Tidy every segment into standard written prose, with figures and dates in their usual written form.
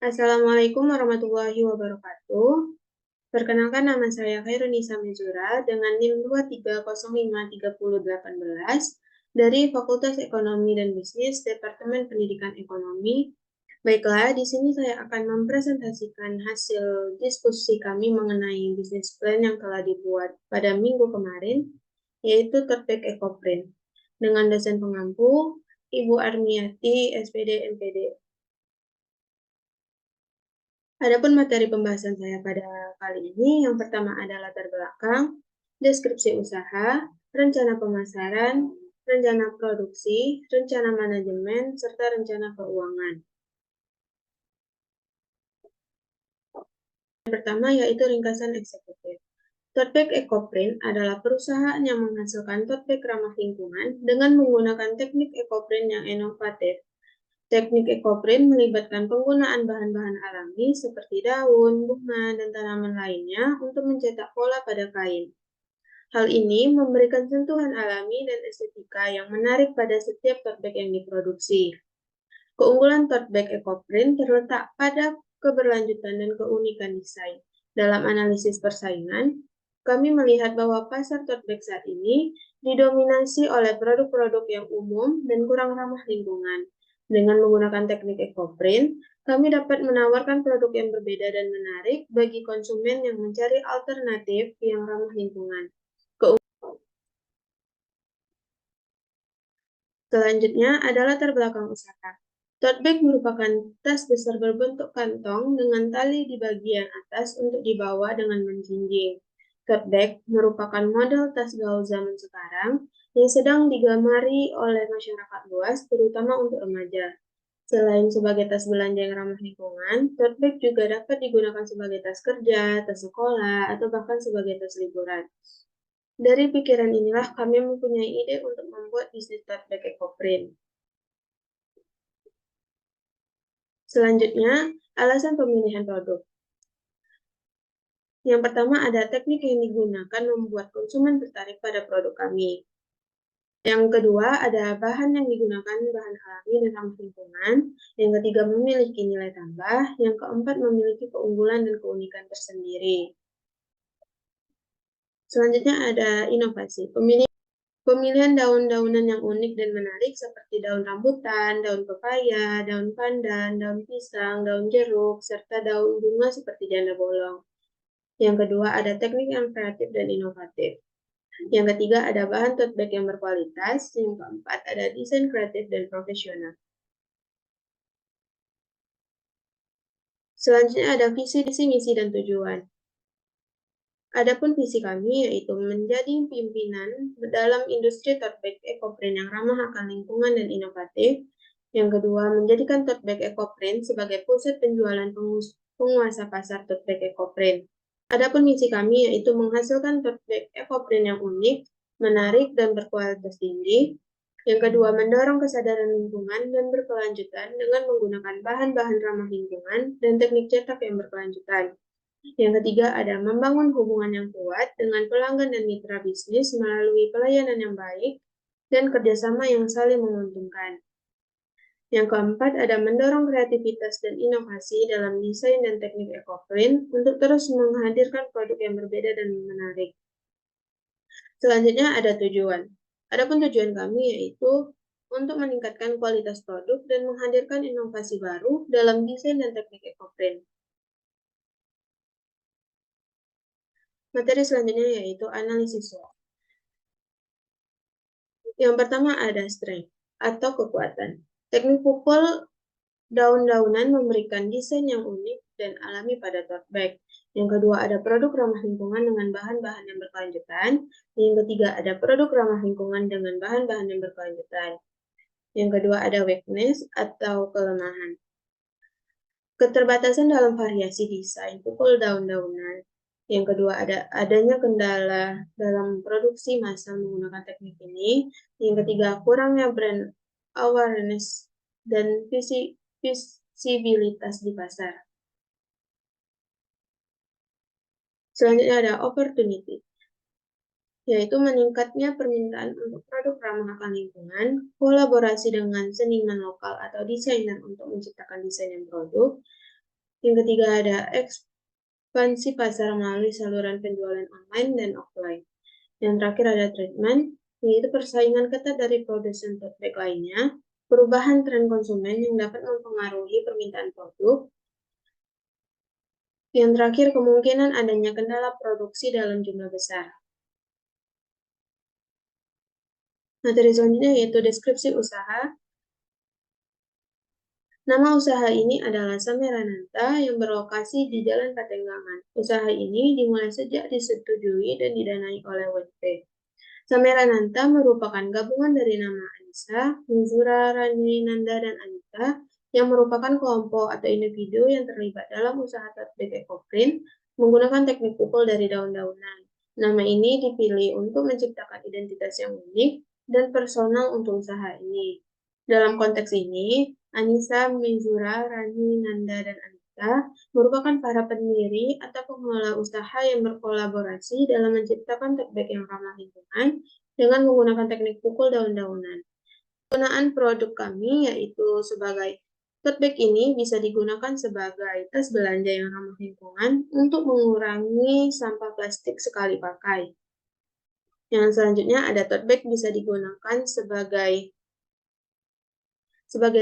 Assalamualaikum warahmatullahi wabarakatuh. Perkenalkan nama saya Khairunisa Mezura dengan NIM 2305318 dari Fakultas Ekonomi dan Bisnis Departemen Pendidikan Ekonomi. Baiklah, di sini saya akan mempresentasikan hasil diskusi kami mengenai bisnis plan yang telah dibuat pada minggu kemarin, yaitu Tote Bag Ecoprint, dengan dosen pengampu Ibu Armiati, SPD MPD. Adapun materi pembahasan saya pada kali ini, yang pertama adalah latar belakang, deskripsi usaha, rencana pemasaran, rencana produksi, rencana manajemen, serta rencana keuangan. Yang pertama yaitu ringkasan eksekutif. Tote Bag Ecoprint adalah perusahaan yang menghasilkan tote bag ramah lingkungan dengan menggunakan teknik ecoprint yang inovatif. Teknik ecoprint melibatkan penggunaan bahan-bahan alami seperti daun, bunga, dan tanaman lainnya untuk mencetak pola pada kain. Hal ini memberikan sentuhan alami dan estetika yang menarik pada setiap tote bag yang diproduksi. Keunggulan tote bag ecoprint terletak pada keberlanjutan dan keunikan desain. Dalam analisis persaingan, kami melihat bahwa pasar tote bag saat ini didominasi oleh produk-produk yang umum dan kurang ramah lingkungan. Dengan menggunakan teknik ecoprint, kami dapat menawarkan produk yang berbeda dan menarik bagi konsumen yang mencari alternatif yang ramah lingkungan. Selanjutnya adalah latar belakang usaha. Tote bag merupakan tas besar berbentuk kantong dengan tali di bagian atas untuk dibawa dengan menjinjing. Tote bag merupakan model tas gaul zaman sekarang yang sedang digemari oleh masyarakat luas, terutama untuk remaja. Selain sebagai tas belanja yang ramah lingkungan, tote bag juga dapat digunakan sebagai tas kerja, tas sekolah, atau bahkan sebagai tas liburan. Dari pikiran inilah kami mempunyai ide untuk membuat bisnis tote bag ecoprint. Selanjutnya, alasan pemilihan produk. Yang pertama ada teknik yang digunakan membuat konsumen tertarik pada produk kami. Yang kedua ada bahan yang digunakan bahan alami dan ramah lingkungan. Yang ketiga memiliki nilai tambah. Yang keempat memiliki keunggulan dan keunikan tersendiri. Selanjutnya ada inovasi. Pemilihan daun-daunan yang unik dan menarik seperti daun rambutan, daun pepaya, daun pandan, daun pisang, daun jeruk, serta daun bunga seperti janda bolong. Yang kedua ada teknik yang kreatif dan inovatif. Yang ketiga ada bahan tote bag yang berkualitas. Yang keempat ada desain kreatif dan profesional. Selanjutnya ada visi, misi, dan tujuan. Adapun visi kami yaitu menjadi pimpinan dalam industri tote bag ecoprint yang ramah akan lingkungan dan inovatif. Yang kedua, menjadikan tote bag ecoprint sebagai pusat penjualan penguasa pasar tote bag ecoprint. Adapun misi kami yaitu menghasilkan tote bag ecoprint yang unik, menarik, dan berkualitas tinggi. Yang kedua, mendorong kesadaran lingkungan dan berkelanjutan dengan menggunakan bahan-bahan ramah lingkungan dan teknik cetak yang berkelanjutan. Yang ketiga ada membangun hubungan yang kuat dengan pelanggan dan mitra bisnis melalui pelayanan yang baik dan kerjasama yang saling menguntungkan. Yang keempat ada mendorong kreativitas dan inovasi dalam desain dan teknik ecoprint untuk terus menghadirkan produk yang berbeda dan menarik. Selanjutnya ada tujuan. Adapun tujuan kami yaitu untuk meningkatkan kualitas produk dan menghadirkan inovasi baru dalam desain dan teknik ecoprint. Materi selanjutnya yaitu analisis SWOT. Yang pertama ada strength atau kekuatan. Teknik pukul daun-daunan memberikan desain yang unik dan alami pada tote bag. Yang kedua ada produk ramah lingkungan dengan bahan-bahan yang berkelanjutan. Yang ketiga ada produk ramah lingkungan dengan bahan-bahan yang berkelanjutan. Yang kedua ada weakness atau kelemahan. Keterbatasan dalam variasi desain pukul daun-daunan. Yang kedua adanya kendala dalam produksi massal menggunakan teknik ini. Yang ketiga kurangnya brand awareness dan visibilitas di pasar. Selanjutnya ada opportunity, yaitu meningkatnya permintaan untuk produk ramah akan lingkungan, kolaborasi dengan seniman lokal atau desainer untuk menciptakan desain yang produk, Yang ketiga ada ekspansi pasar melalui saluran penjualan online dan offline. Yang terakhir ada treatment, yaitu persaingan ketat dari produsen tote bag lainnya, perubahan tren konsumen yang dapat mempengaruhi permintaan produk. Yang terakhir, kemungkinan adanya kendala produksi dalam jumlah besar. Materi selanjutnya yaitu deskripsi usaha. Nama usaha ini adalah Samerananta yang berlokasi di Jalan Patenggangan. Usaha ini dimulai sejak disetujui dan didanai oleh WP. Samerananta merupakan gabungan dari nama Anissa, Mizura, Rani, Nanda, dan Anita yang merupakan kelompok atau individu yang terlibat dalam usaha tote bag ekoprint menggunakan teknik pukul dari daun-daunan. Nama ini dipilih untuk menciptakan identitas yang unik dan personal untuk usaha ini. Dalam konteks ini, Anissa, Mizura, Rani, Nanda, dan Anita merupakan para pendiri atau pengelola usaha yang berkolaborasi dalam menciptakan tote bag yang ramah lingkungan dengan menggunakan teknik pukul daun-daunan. Penggunaan produk kami yaitu sebagai tote bag ini bisa digunakan sebagai tas belanja yang ramah lingkungan untuk mengurangi sampah plastik sekali pakai. Yang selanjutnya ada tote bag bisa digunakan sebagai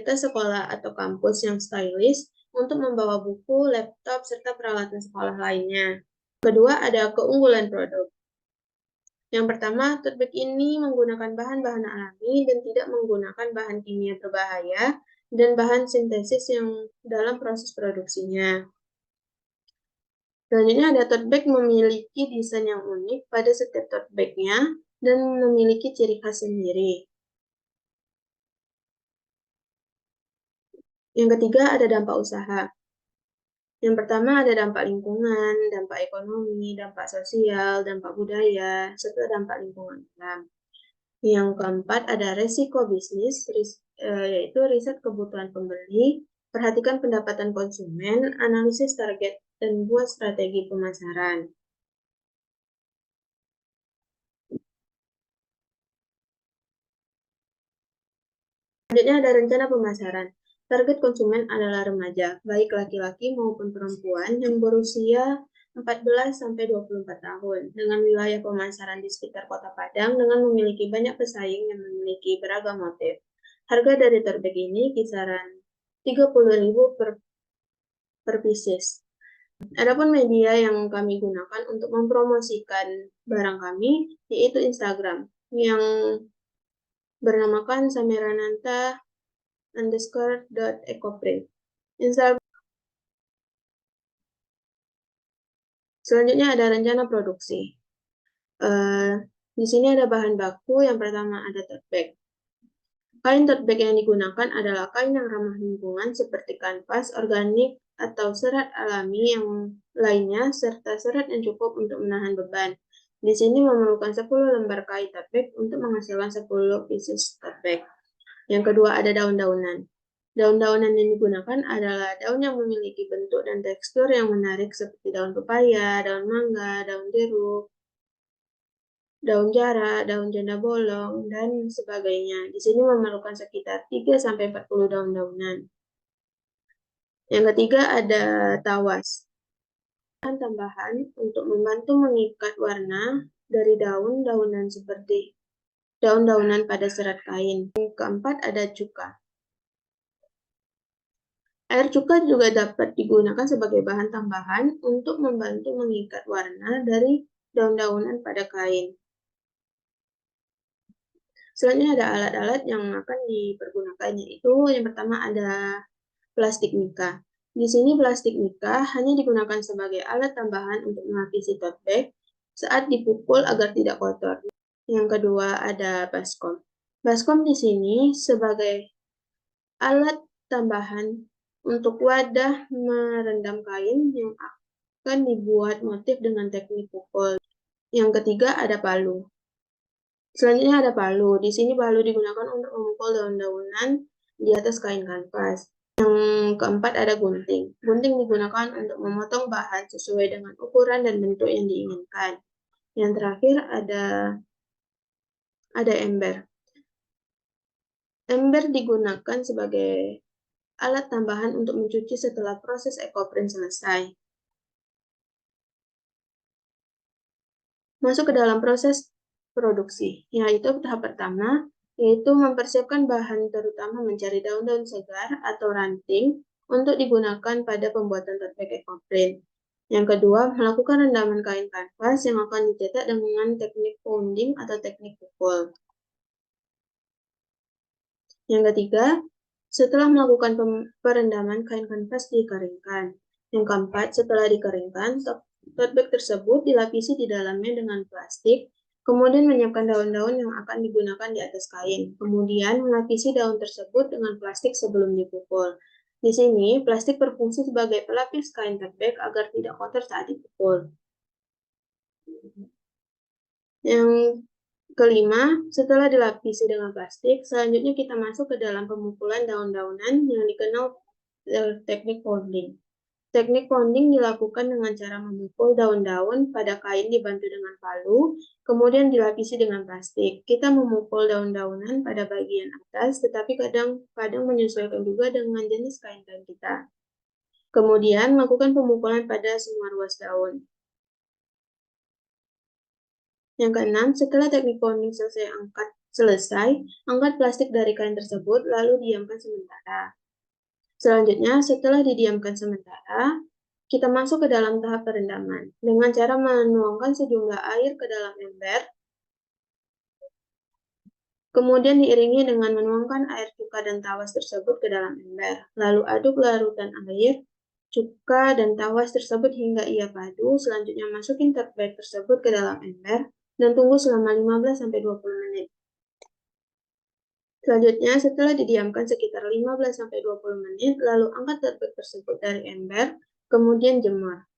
tas sekolah atau kampus yang stylish untuk membawa buku, laptop, serta peralatan sekolah lainnya. Kedua, ada keunggulan produk. Yang pertama, tote bag ini menggunakan bahan-bahan alami dan tidak menggunakan bahan kimia berbahaya dan bahan sintesis yang dalam proses produksinya. Selanjutnya ada tote bag memiliki desain yang unik pada setiap tote bag-nya dan memiliki ciri khas sendiri. Yang ketiga ada dampak usaha. Yang pertama ada dampak lingkungan, dampak ekonomi, dampak sosial, dampak budaya, serta dampak lingkungan alam. Yang keempat ada resiko bisnis, yaitu riset kebutuhan pembeli, perhatikan pendapatan konsumen, analisis target, dan buat strategi pemasaran. Selanjutnya ada rencana pemasaran. Target konsumen adalah remaja, baik laki-laki maupun perempuan yang berusia 14-24 tahun, dengan wilayah pemasaran di sekitar Kota Padang dengan memiliki banyak pesaing yang memiliki beragam motif. Harga dari tote bag ini kisaran 30.000 per pieces. Adapun media yang kami gunakan untuk mempromosikan barang kami yaitu Instagram yang bernamakan samerananta_ecoprint. Selanjutnya ada rencana produksi. Di sini ada bahan baku. Yang pertama ada tote bag. Kain tote bag yang digunakan adalah kain yang ramah lingkungan seperti kanvas, organik, atau serat alami yang lainnya, serta serat yang cukup untuk menahan beban. Di sini memerlukan 10 lembar kain tote bag untuk menghasilkan 10 pieces tote bag. Yang kedua ada daun-daunan. Daun-daunan yang digunakan adalah daun yang memiliki bentuk dan tekstur yang menarik seperti daun pepaya, daun mangga, daun jeruk, daun jara, daun janda bolong, dan sebagainya. Di sini memerlukan sekitar 3-40 daun-daunan. Yang ketiga ada tawas. Bahan tambahan untuk membantu mengikat warna dari daun-daunan seperti daun-daunan pada serat kain. Yang keempat ada cuka. Air cuka juga dapat digunakan sebagai bahan tambahan untuk membantu mengikat warna dari daun-daunan pada kain. Selanjutnya ada alat-alat yang akan dipergunakan, yaitu yang pertama ada plastik mika. Di sini plastik mika hanya digunakan sebagai alat tambahan untuk melapisi tote bag saat dipukul agar tidak kotor. Yang kedua ada baskom. Baskom di sini sebagai alat tambahan untuk wadah merendam kain yang akan dibuat motif dengan teknik pukul. Yang ketiga ada palu. Selanjutnya ada palu. Di sini palu digunakan untuk memukul daun-daunan di atas kain kanvas. Yang keempat ada gunting. Gunting digunakan untuk memotong bahan sesuai dengan ukuran dan bentuk yang diinginkan. Yang terakhir ada ember. Ember digunakan sebagai alat tambahan untuk mencuci setelah proses ekoprint selesai. Masuk ke dalam proses produksi, yaitu tahap pertama, yaitu mempersiapkan bahan terutama mencari daun-daun segar atau ranting untuk digunakan pada pembuatan tote bag ekoprint. Yang kedua, melakukan rendaman kain kanvas yang akan dicetak dengan teknik pounding atau teknik pukul. Yang ketiga, setelah melakukan perendaman, kain kanvas dikeringkan. Yang keempat, setelah dikeringkan, tote bag tersebut dilapisi di dalamnya dengan plastik, kemudian menyiapkan daun-daun yang akan digunakan di atas kain. Kemudian melapisi daun tersebut dengan plastik sebelum dipukul. Di sini, plastik berfungsi sebagai pelapis kain tote bag agar tidak kotor saat dipukul. Yang kelima, setelah dilapisi dengan plastik, selanjutnya kita masuk ke dalam pemukulan daun-daunan yang dikenal teknik pounding. Teknik pounding dilakukan dengan cara memukul daun-daun pada kain dibantu dengan palu, kemudian dilapisi dengan plastik. Kita memukul daun-daunan pada bagian atas, tetapi kadang-kadang menyesuaikan juga dengan jenis kain-kain kita. Kemudian, melakukan pemukulan pada semua ruas daun. Yang keenam, setelah teknik pounding selesai, angkat plastik dari kain tersebut, lalu diamkan sementara. Selanjutnya, setelah didiamkan sementara, kita masuk ke dalam tahap perendaman dengan cara menuangkan sejumlah air ke dalam ember, kemudian diiringi dengan menuangkan air cuka dan tawas tersebut ke dalam ember. Lalu aduk larutan air, cuka, dan tawas tersebut hingga ia padu. Selanjutnya masukin tote bag tersebut ke dalam ember dan tunggu selama 15-20 menit. Selanjutnya, setelah didiamkan sekitar 15-20 menit, lalu angkat tote bag tersebut dari ember, kemudian jemur.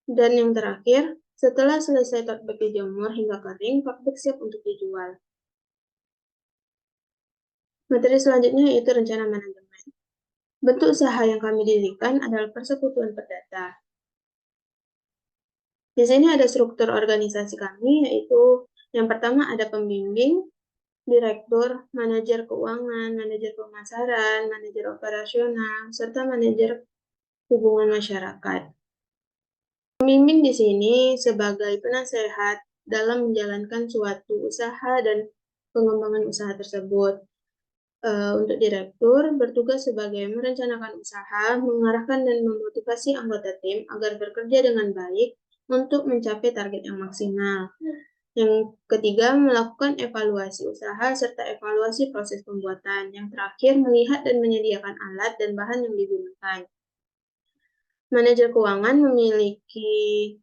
Dan yang terakhir, setelah selesai tote bag dijemur hingga kering, tote bag siap untuk dijual. Materi selanjutnya yaitu rencana manajemen. Bentuk usaha yang kami dirikan adalah persekutuan perdata. Di sini ada struktur organisasi kami, yaitu yang pertama ada pembimbing, direktur, manajer keuangan, manajer pemasaran, manajer operasional, serta manajer hubungan masyarakat. Pembimbing di sini sebagai penasehat dalam menjalankan suatu usaha dan pengembangan usaha tersebut. Untuk direktur, bertugas sebagai merencanakan usaha, mengarahkan dan memotivasi anggota tim agar bekerja dengan baik untuk mencapai target yang maksimal. Yang ketiga, melakukan evaluasi usaha serta evaluasi proses pembuatan. Yang terakhir, melihat dan menyediakan alat dan bahan yang digunakan. Manajer keuangan memiliki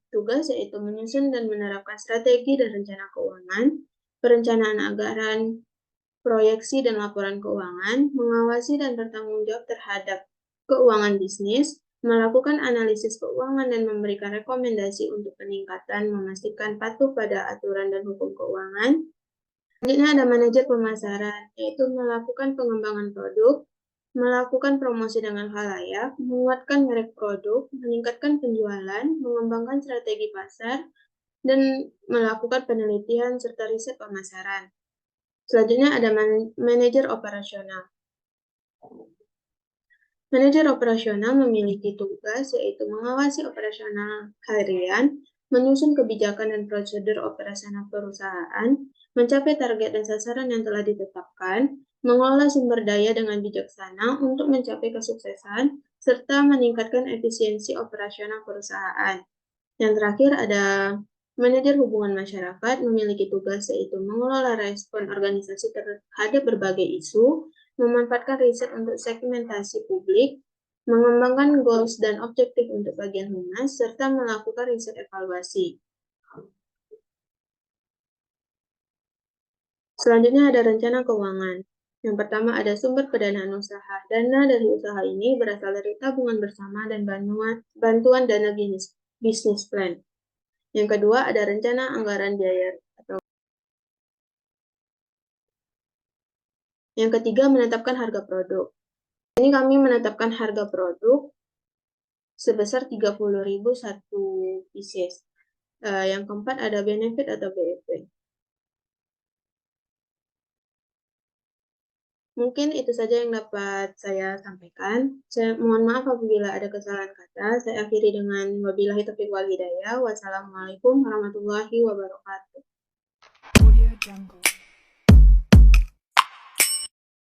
tugas yaitu menyusun dan menerapkan strategi dan rencana keuangan, perencanaan anggaran, proyeksi dan laporan keuangan, mengawasi dan bertanggung jawab terhadap keuangan bisnis, melakukan analisis keuangan dan memberikan rekomendasi untuk peningkatan, memastikan patuh pada aturan dan hukum keuangan. Selanjutnya ada manajer pemasaran, yaitu melakukan pengembangan produk, melakukan promosi dengan khalayak, menguatkan merek produk, meningkatkan penjualan, mengembangkan strategi pasar, dan melakukan penelitian serta riset pemasaran. Selanjutnya ada manajer operasional. Manajer operasional memiliki tugas yaitu mengawasi operasional harian, menyusun kebijakan dan prosedur operasional perusahaan, mencapai target dan sasaran yang telah ditetapkan, mengelola sumber daya dengan bijaksana untuk mencapai kesuksesan, serta meningkatkan efisiensi operasional perusahaan. Yang terakhir ada manajer hubungan masyarakat memiliki tugas yaitu mengelola respon organisasi terhadap berbagai isu, memanfaatkan riset untuk segmentasi publik, mengembangkan goals dan objektif untuk bagian humas, serta melakukan riset evaluasi. Selanjutnya ada rencana keuangan. Yang pertama ada sumber pendanaan usaha. Dana dari usaha ini berasal dari tabungan bersama dan bantuan dana bisnis plan. Yang kedua ada rencana anggaran biaya. Yang ketiga menetapkan harga produk. Ini kami menetapkan harga produk sebesar 30.000 satu pieces. Yang keempat ada benefit atau BEP. Mungkin itu saja yang dapat saya sampaikan. Saya mohon maaf apabila ada kesalahan kata. Saya akhiri dengan wabillahi taufiq wal hidayah. Wassalamualaikum warahmatullahi wabarakatuh. Audio Jungle.